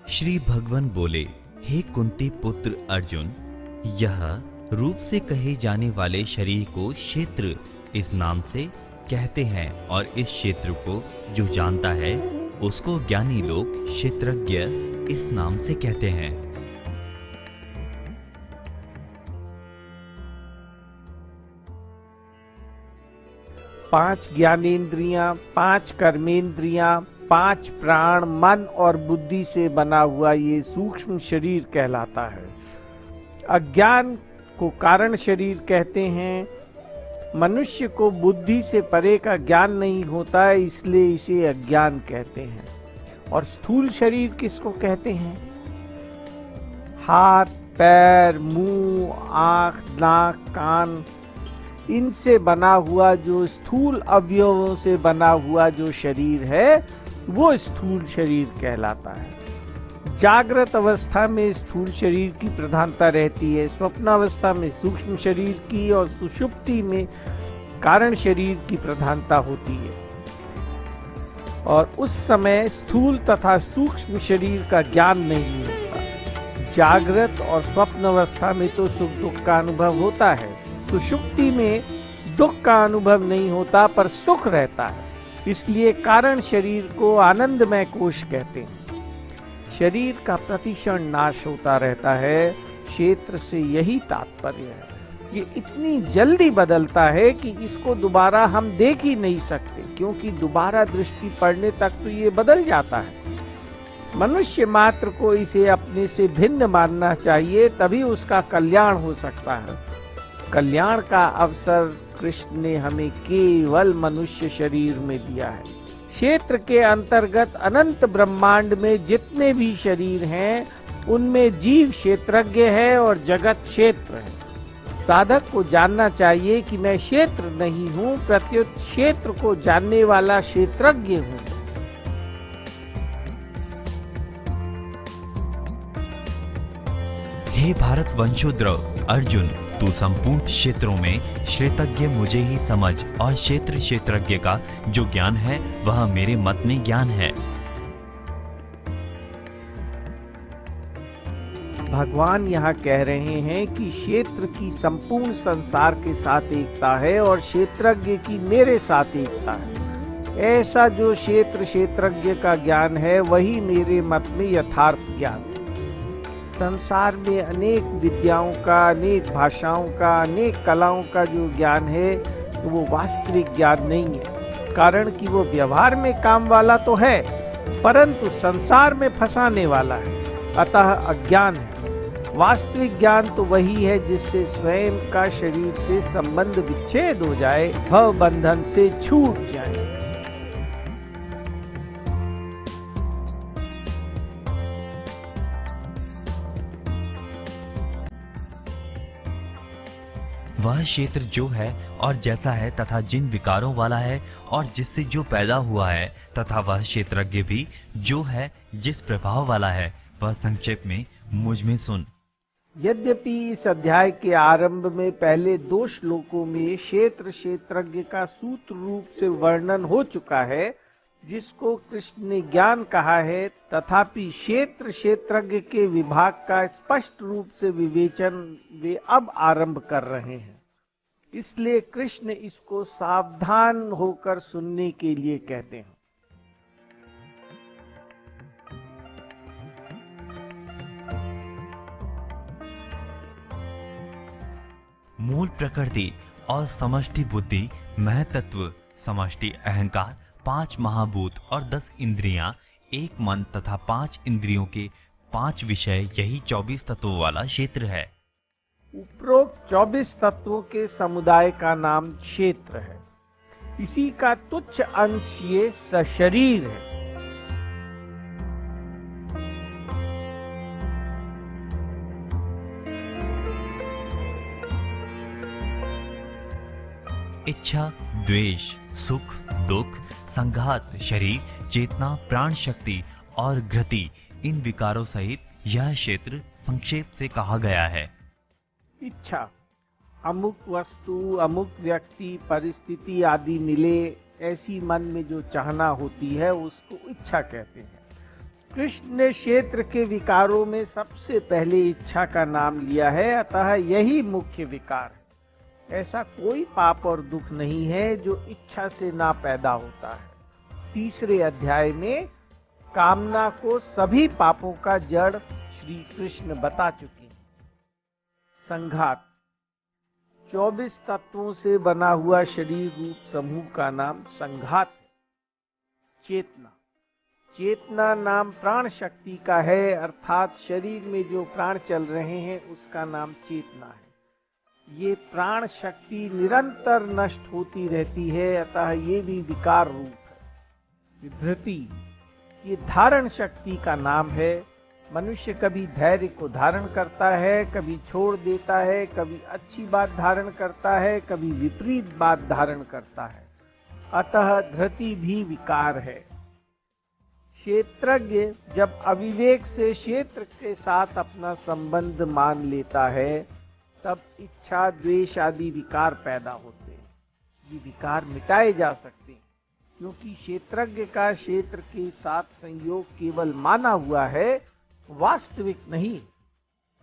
श्री भगवान बोले, हे कुंती पुत्र अर्जुन, यह रूप से कहे जाने वाले शरीर को क्षेत्र इस नाम से कहते हैं और इस क्षेत्र को जो जानता है उसको ज्ञानी लोग क्षेत्रज्ञ इस नाम से कहते हैं। पांच ज्ञानेंद्रियां, पांच कर्मेंद्रियां, पांच प्राण, मन और बुद्धि से बना हुआ ये सूक्ष्म शरीर कहलाता है। अज्ञान को कारण शरीर कहते हैं। मनुष्य को बुद्धि से परे का ज्ञान नहीं होता है, इसलिए इसे अज्ञान कहते हैं। और स्थूल शरीर किसको कहते हैं? हाथ, पैर, मुंह, आंख, नाक, कान, इनसे बना हुआ जो स्थूल अवयवों से बना हुआ जो शरीर है वो स्थूल शरीर कहलाता है। जागृत अवस्था में स्थूल शरीर की प्रधानता रहती है, स्वप्नावस्था में सूक्ष्म शरीर की और सुषुप्ति में कारण शरीर की प्रधानता होती है। और उस समय स्थूल तथा सूक्ष्म शरीर का ज्ञान नहीं होता। जागृत और स्वप्न अवस्था में तो सुख दुख का अनुभव होता है, सुषुप्ति में दुख का अनुभव नहीं होता पर सुख रहता है, इसलिए कारण शरीर को आनंदमय कोश कहते हैं। शरीर का प्रतिक्षण नाश होता रहता है, क्षेत्र से यही तात्पर्य है। ये इतनी जल्दी बदलता है कि इसको दोबारा हम देख ही नहीं सकते, क्योंकि दोबारा दृष्टि पड़ने तक तो ये बदल जाता है। मनुष्य मात्र को इसे अपने से भिन्न मानना चाहिए, तभी उसका कल्याण हो सकता है। कल्याण का अवसर कृष्ण ने हमें केवल मनुष्य शरीर में दिया है। क्षेत्र के अंतर्गत अनंत ब्रह्मांड में जितने भी शरीर हैं उनमें जीव क्षेत्रज्ञ है और जगत क्षेत्र है। साधक को जानना चाहिए कि मैं क्षेत्र नहीं हूँ, प्रत्युत क्षेत्र को जानने वाला क्षेत्रज्ञ हूँ। हे भारत वंशोद्भव अर्जुन, तू संपूर्ण क्षेत्रों में क्षेत्रज्ञ मुझे ही समझ, और क्षेत्र क्षेत्रज्ञ का जो ज्ञान है वह मेरे मत में ज्ञान है। भगवान यहाँ कह रहे हैं कि क्षेत्र की संपूर्ण संसार के साथ एकता है और क्षेत्रज्ञ की मेरे साथ एकता है। ऐसा जो क्षेत्र क्षेत्रज्ञ का ज्ञान है वही मेरे मत में यथार्थ ज्ञान है। संसार में अनेक विद्याओं का, अनेक भाषाओं का, अनेक कलाओं का जो ज्ञान है तो वो वास्तविक ज्ञान नहीं है, कारण कि वो व्यवहार में काम वाला तो है परंतु संसार में फंसाने वाला है, अतः अज्ञान है। वास्तविक ज्ञान तो वही है जिससे स्वयं का शरीर से संबंध विच्छेद हो जाए, भव बंधन से छूट जाए। वह क्षेत्र जो है और जैसा है तथा जिन विकारों वाला है और जिससे जो पैदा हुआ है, तथा वह क्षेत्रज्ञ भी जो है जिस प्रभाव वाला है, वह संक्षेप में मुझ में सुन। यद्यपि इस अध्याय के आरंभ में पहले 2 श्लोकों में क्षेत्र क्षेत्रज्ञ का सूत्र रूप से वर्णन हो चुका है, जिसको कृष्ण ने ज्ञान कहा है, तथापि क्षेत्र क्षेत्रज्ञ के विभाग का स्पष्ट रूप से विवेचन वे अब आरंभ कर रहे हैं। इसलिए कृष्ण इसको सावधान होकर सुनने के लिए कहते हैं। मूल प्रकृति और समष्टि बुद्धि, महतत्व, समष्टि अहंकार, 5 महाभूत और 10 इंद्रियां, 1 मन तथा 5 इंद्रियों के 5 विषय, यही 24 तत्वों वाला क्षेत्र है। उपरोक्त 24 तत्वों के समुदाय का नाम क्षेत्र है। इसी का तुच्छ अंश ये सशरीर है। इच्छा, द्वेष, सुख, दुख, संघात, शरीर, चेतना, प्राण शक्ति और घृति, इन विकारों सहित यह क्षेत्र संक्षेप से कहा गया है। इच्छा, अमुक वस्तु, अमुक व्यक्ति, परिस्थिति आदि मिले, ऐसी मन में जो चाहना होती है उसको इच्छा कहते हैं। कृष्ण ने क्षेत्र के विकारों में सबसे पहले इच्छा का नाम लिया है, अतः यही मुख्य विकार है। ऐसा कोई पाप और दुख नहीं है जो इच्छा से ना पैदा होता है। तीसरे अध्याय में कामना को सभी पापों का जड़ श्री कृष्ण बता चुके हैं। संघात 24 तत्वों से बना हुआ शरीर रूप समूह का नाम संघात है। चेतना, चेतना नाम प्राण शक्ति का है, अर्थात शरीर में जो प्राण चल रहे हैं उसका नाम चेतना है। ये प्राण शक्ति निरंतर नष्ट होती रहती है, अतः ये भी विकार रूप है। धृति, ये धारण शक्ति का नाम है। मनुष्य कभी धैर्य को धारण करता है, कभी छोड़ देता है, कभी अच्छी बात धारण करता है, कभी विपरीत बात धारण करता है, अतः धृति भी विकार है। क्षेत्रज्ञ जब अविवेक से क्षेत्र के साथ अपना संबंध मान लेता है, तब इच्छा, द्वेष आदि विकार पैदा होते हैं। ये विकार मिटाए जा सकते हैं, क्योंकि क्षेत्रज्ञ का क्षेत्र के साथ संयोग केवल माना हुआ है, वास्तविक नहीं।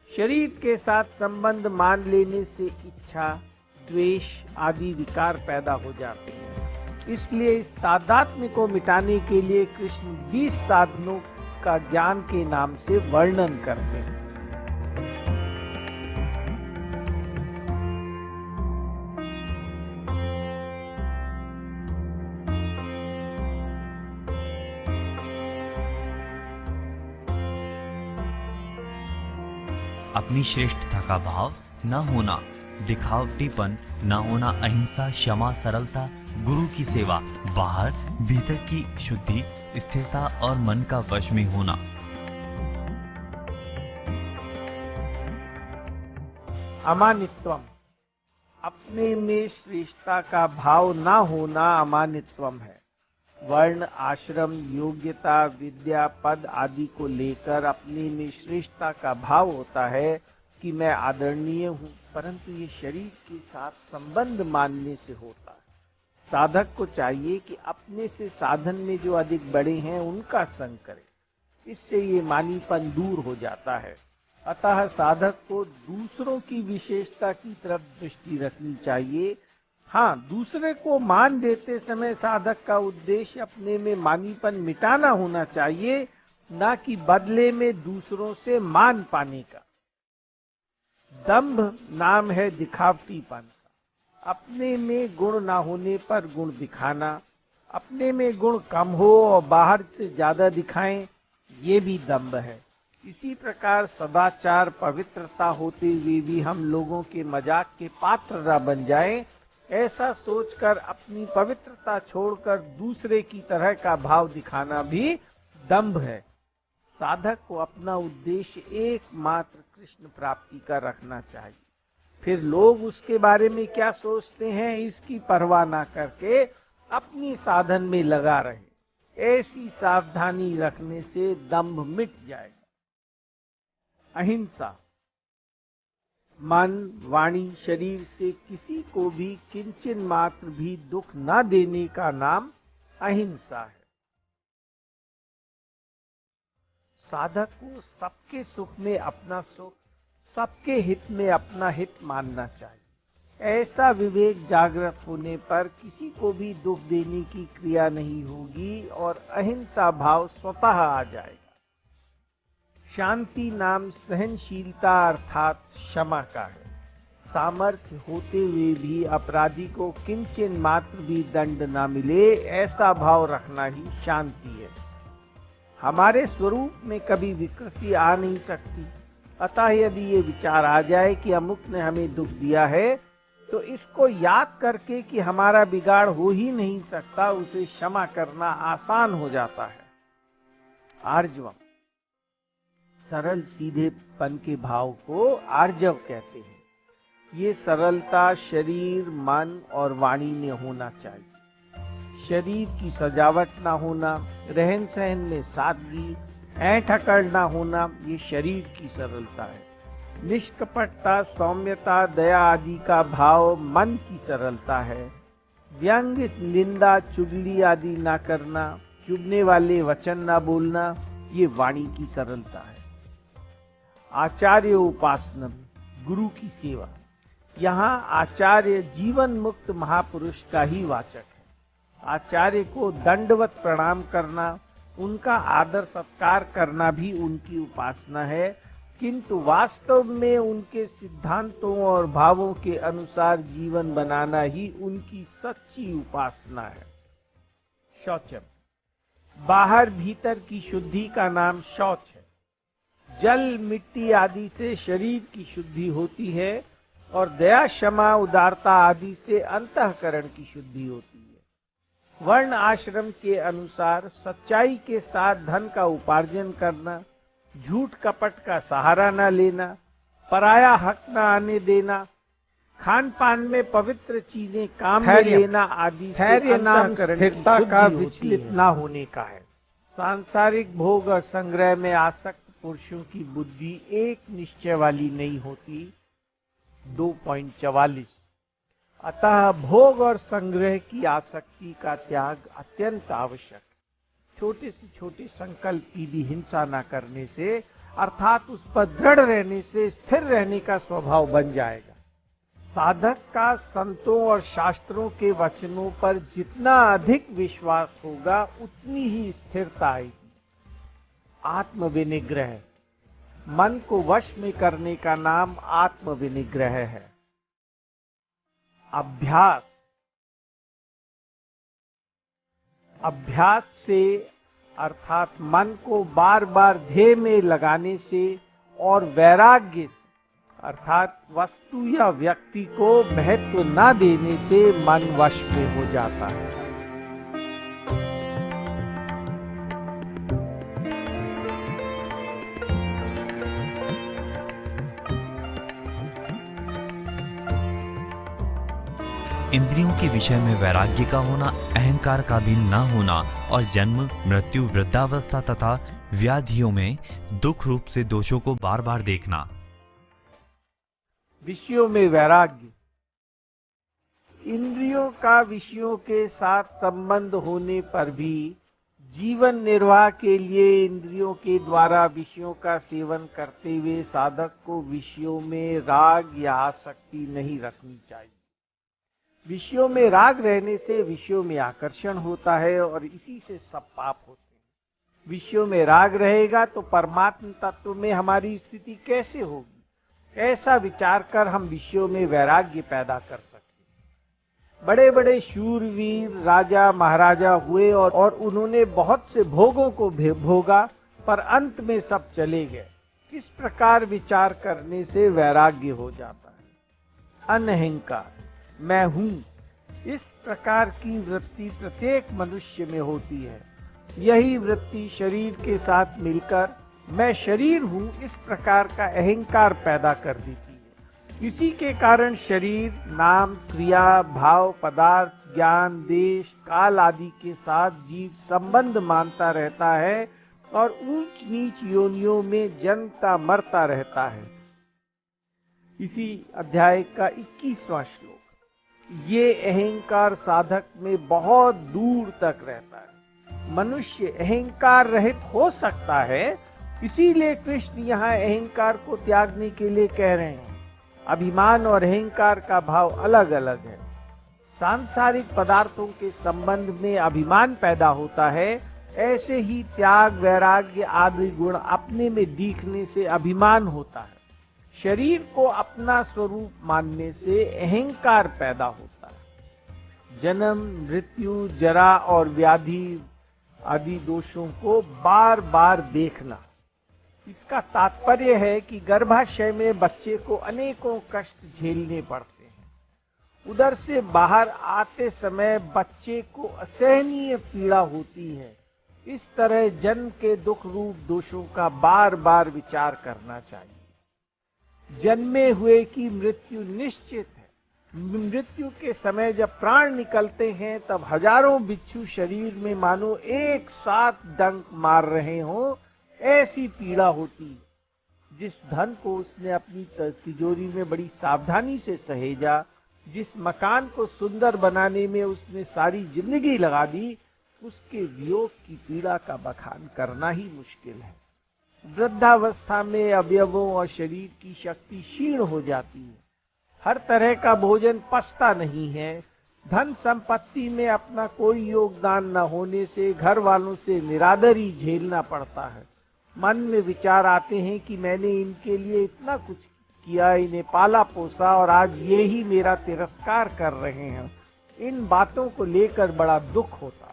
शरीर के साथ संबंध मान लेने से इच्छा, द्वेष आदि विकार पैदा हो जाते हैं। इसलिए इस तादात्म्य को मिटाने के लिए कृष्ण 20 साधनों का ज्ञान के नाम से वर्णन करते हैं। अपनी श्रेष्ठता का भाव न होना, दिखावटीपन न होना, अहिंसा, क्षमा, सरलता, गुरु की सेवा, बाहर भीतर की शुद्धि, स्थिरता और मन का वश में होना। अमानित्वम, अपने में श्रेष्ठता का भाव न होना अमानित्वम है। वर्ण, आश्रम, योग्यता, विद्या, पद आदि को लेकर अपने में श्रेष्ठता का भाव होता है कि मैं आदरणीय हूँ, परंतु ये शरीर के साथ संबंध मानने से होता है। साधक को चाहिए कि अपने से साधन में जो अधिक बड़े हैं उनका संग करे, इससे ये मानीपन दूर हो जाता है। अतः साधक को दूसरों की विशेषता की तरफ दृष्टि रखनी चाहिए। हाँ, दूसरे को मान देते समय साधक का उद्देश्य अपने में मानीपन मिटाना होना चाहिए, न कि बदले में दूसरों से मान पाने का। दंभ नाम है दिखावटीपन का। अपने में गुण ना होने पर गुण दिखाना, अपने में गुण कम हो और बाहर से ज्यादा दिखाएं, ये भी दंभ है। इसी प्रकार सदाचार, पवित्रता होते हुए भी हम लोगों के मजाक के पात्र न बन जाएं, ऐसा सोचकर अपनी पवित्रता छोड़कर दूसरे की तरह का भाव दिखाना भी दंभ है। साधक को अपना उद्देश्य एकमात्र कृष्ण प्राप्ति का रखना चाहिए। फिर लोग उसके बारे में क्या सोचते हैं इसकी परवाह ना करके अपनी साधन में लगा रहे। ऐसी सावधानी रखने से दंभ मिट जाएगा। अहिंसा, मन, वाणी, शरीर से किसी को भी किंचन मात्र भी दुख न देने का नाम अहिंसा है। साधक को सबके सुख में अपना सुख, सबके हित में अपना हित मानना चाहिए। ऐसा विवेक जागृत होने पर किसी को भी दुख देने की क्रिया नहीं होगी और अहिंसा भाव स्वतः आ जाएगा। शांति नाम सहनशीलता अर्थात क्षमा का है। सामर्थ्य होते हुए भी अपराधी को किंचन मात्र भी दंड न मिले, ऐसा भाव रखना ही शांति है। हमारे स्वरूप में कभी विकृति आ नहीं सकती, अतः यदि ये विचार आ जाए कि अमुक ने हमें दुख दिया है, तो इसको याद करके कि हमारा बिगाड़ हो ही नहीं सकता, उसे क्षमा करना आसान हो जाता है। आर्जवम, सरल सीधेपन के भाव को आर्जव कहते हैं। ये सरलता शरीर, मन और वाणी में होना चाहिए। शरीर की सजावट ना होना, रहन सहन में सादगी, ऐंठ अकड़ ना होना, ये शरीर की सरलता है। निष्कपटता, सौम्यता, दया आदि का भाव मन की सरलता है। व्यंग, निंदा, चुगली आदि ना करना, चुभने वाले वचन ना बोलना, ये वाणी की सरलता है। आचार्य उपासनम, गुरु की सेवा। यहाँ आचार्य जीवन मुक्त महापुरुष का ही वाचक है। आचार्य को दंडवत प्रणाम करना, उनका आदर सत्कार करना भी उनकी उपासना है, किंतु वास्तव में उनके सिद्धांतों और भावों के अनुसार जीवन बनाना ही उनकी सच्ची उपासना है। शौचम, बाहर भीतर की शुद्धि का नाम शौच है। जल, मिट्टी आदि से शरीर की शुद्धि होती है और दया, क्षमा, उदारता आदि से अंतःकरण की शुद्धि होती है। वर्ण आश्रम के अनुसार सच्चाई के साथ धन का उपार्जन करना, झूठ कपट का सहारा न लेना, पराया हक न आने देना, खान पान में पवित्र चीजें काम में लेना आदि से नाम स्थिरता का विचलित न होने का है। सांसारिक भोग और संग्रह में आसक्त पुरुषों की बुद्धि एक निश्चय वाली नहीं होती। 2.44। अतः भोग और संग्रह की आसक्ति का त्याग अत्यंत आवश्यक। छोटे से छोटे संकल्प की भी हिंसा न करने से, अर्थात उस पर दृढ़ रहने से स्थिर रहने का स्वभाव बन जाएगा। साधक का संतों और शास्त्रों के वचनों पर जितना अधिक विश्वास होगा, उतनी ही स्थिरता आएगी। आत्मविनिग्रह, मन को वश में करने का नाम आत्मविनिग्रह है। अभ्यास, अभ्यास से अर्थात मन को बार बार ध्येय में लगाने से और वैराग्य से अर्थात वस्तु या व्यक्ति को महत्व न देने से मन वश में हो जाता है। इंद्रियों के विषय में वैराग्य का होना, अहंकार का भी न होना और जन्म, मृत्यु, वृद्धावस्था तथा व्याधियों में दुख रूप से दोषों को बार बार देखना। विषयों में वैराग्य, इंद्रियों का विषयों के साथ संबंध होने पर भी जीवन निर्वाह के लिए इंद्रियों के द्वारा विषयों का सेवन करते हुए साधक को विषयों में राग या आसक्ति नहीं रखनी चाहिए। विषयों में राग रहने से विषयों में आकर्षण होता है और इसी से सब पाप होते हैं। विषयों में राग रहेगा तो परमात्म तत्व में हमारी स्थिति कैसे होगी? ऐसा विचार कर हम विषयों में वैराग्य पैदा कर सकते हैं। बड़े बड़े शूरवीर राजा महाराजा हुए और उन्होंने बहुत से भोगों को भोगा, पर अंत में सब चले गए। किस प्रकार विचार करने से वैराग्य हो जाता है? अनहंकार, मैं हूं, इस प्रकार की वृत्ति प्रत्येक मनुष्य में होती है। यही वृत्ति शरीर के साथ मिलकर मैं शरीर हूं, इस प्रकार का अहंकार पैदा कर देती है। इसी के कारण शरीर, नाम, क्रिया, भाव, पदार्थ, ज्ञान, देश, काल आदि के साथ जीव संबंध मानता रहता है और ऊंच नीच योनियों में जन्मता मरता रहता है। इसी अध्याय का 21वां श्लोक। ये अहंकार साधक में बहुत दूर तक रहता है। मनुष्य अहंकार रहित हो सकता है, इसीलिए कृष्ण यहाँ अहंकार को त्यागने के लिए कह रहे हैं। अभिमान और अहंकार का भाव अलग अलग है। सांसारिक पदार्थों के संबंध में अभिमान पैदा होता है, ऐसे ही त्याग, वैराग्य आदि गुण अपने में दिखने से अभिमान होता है। शरीर को अपना स्वरूप मानने से अहंकार पैदा होता है। जन्म, मृत्यु, जरा और व्याधि आदि दोषों को बार बार देखना। इसका तात्पर्य है कि गर्भाशय में बच्चे को अनेकों कष्ट झेलने पड़ते हैं। उधर से बाहर आते समय बच्चे को असहनीय पीड़ा होती है। इस तरह जन्म के दुख रूप दोषों का बार बार विचार करना चाहिए। जन्मे हुए की मृत्यु निश्चित है। मृत्यु के समय जब प्राण निकलते हैं तब हजारों बिच्छू शरीर में मानो एक साथ डंक मार रहे हों, ऐसी पीड़ा होती है। जिस धन को उसने अपनी तिजोरी में बड़ी सावधानी से सहेजा, जिस मकान को सुंदर बनाने में उसने सारी जिंदगी लगा दी, उसके वियोग की पीड़ा का बखान करना ही मुश्किल है। वृद्धावस्था में अवयवों और शरीर की शक्ति क्षीण हो जाती है। हर तरह का भोजन पचता नहीं है। धन संपत्ति में अपना कोई योगदान न होने से घर वालों से निरादरी झेलना पड़ता है। मन में विचार आते हैं कि मैंने इनके लिए इतना कुछ किया, इन्हें पाला पोसा, और आज ये ही मेरा तिरस्कार कर रहे हैं। इन बातों को लेकर बड़ा दुख होता है।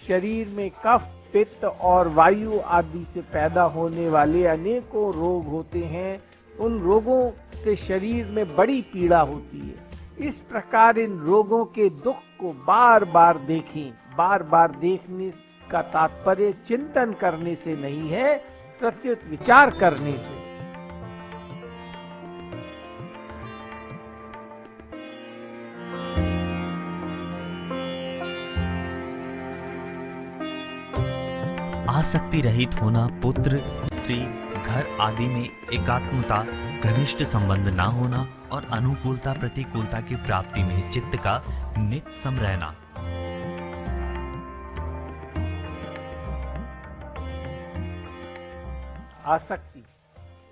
शरीर में कफ, पित्त और वायु आदि से पैदा होने वाले अनेकों रोग होते हैं। उन रोगों से शरीर में बड़ी पीड़ा होती है। इस प्रकार इन रोगों के दुख को बार बार देखें। बार बार देखने का तात्पर्य चिंतन करने से नहीं है, प्रत्युत विचार करने से। आसक्ति रहित होना, पुत्र, स्त्री, घर आदि में एकात्मता, घनिष्ठ संबंध न होना और अनुकूलता प्रतिकूलता की प्राप्ति में चित्त का नित सम रहना। आसक्ति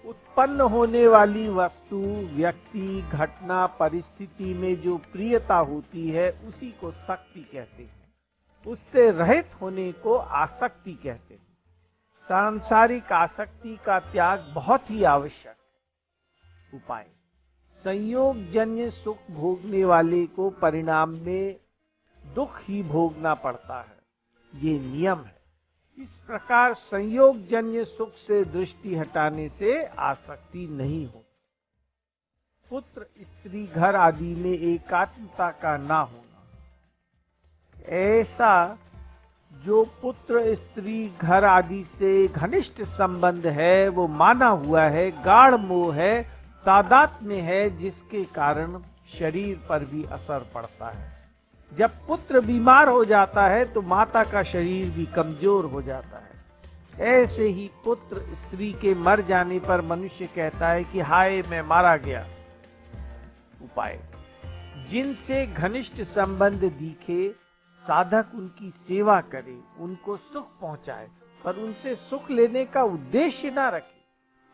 उत्पन्न होने वाली वस्तु, व्यक्ति, घटना, परिस्थिति में जो प्रियता होती है उसी को शक्ति कहते हैं। उससे रहित होने को आसक्ति कहते हैं। सांसारिक आसक्ति का त्याग बहुत ही आवश्यक है। उपाय: संयोग जन्य सुख भोगने वाले को परिणाम में दुख ही भोगना पड़ता है, ये नियम है। इस प्रकार संयोग जन्य सुख से दृष्टि हटाने से आसक्ति नहीं होती। पुत्र, स्त्री, घर आदि में एकात्मता का ना होना, ऐसा जो पुत्र, स्त्री, घर आदि से घनिष्ठ संबंध है वो माना हुआ है, गाढ़ मोह है, तादात्म्य है, जिसके कारण शरीर पर भी असर पड़ता है। जब पुत्र बीमार हो जाता है तो माता का शरीर भी कमजोर हो जाता है। ऐसे ही पुत्र, स्त्री के मर जाने पर मनुष्य कहता है कि हाय मैं मारा गया। उपाय: जिनसे घनिष्ठ संबंध दिखे, साधक उनकी सेवा करे, उनको सुख पहुंचाए, पर उनसे सुख लेने का उद्देश्य ना रखे।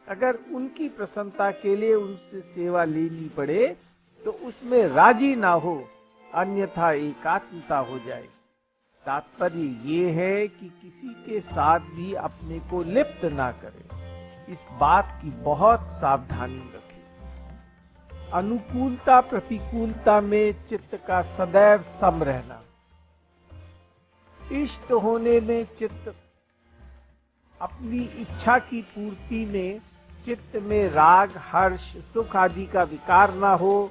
अगर उनकी प्रसन्नता के लिए उनसे सेवा लेनी पड़े तो उसमें राजी ना हो, अन्यथा एकात्मता हो जाए। तात्पर्य ये है कि किसी के साथ भी अपने को लिप्त ना करे। इस बात की बहुत सावधानी रखें। अनुकूलता प्रतिकूलता में चित्त का सदैव सम रहना। इष्ट होने में चित्त, अपनी इच्छा की पूर्ति में चित्त में राग, हर्ष, सुख आदि का विकार न हो,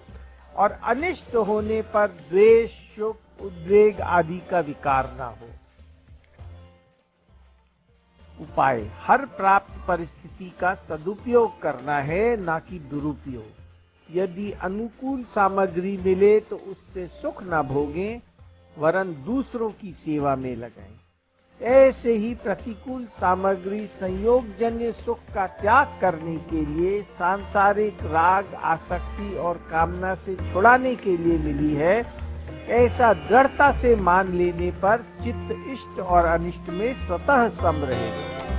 और अनिष्ट होने पर द्वेष, शोक, उद्वेग आदि का विकार न हो। उपाय: हर प्राप्त परिस्थिति का सदुपयोग करना है, ना कि दुरुपयोग। यदि अनुकूल सामग्री मिले तो उससे सुख न भोगें, वरन दूसरों की सेवा में लगाएं। ऐसे ही प्रतिकूल सामग्री संयोगजन्य सुख का त्याग करने के लिए, सांसारिक राग, आसक्ति और कामना से छुड़ाने के लिए मिली है। ऐसा दृढ़ता से मान लेने पर चित्त इष्ट और अनिष्ट में स्वतः सम रहेगा।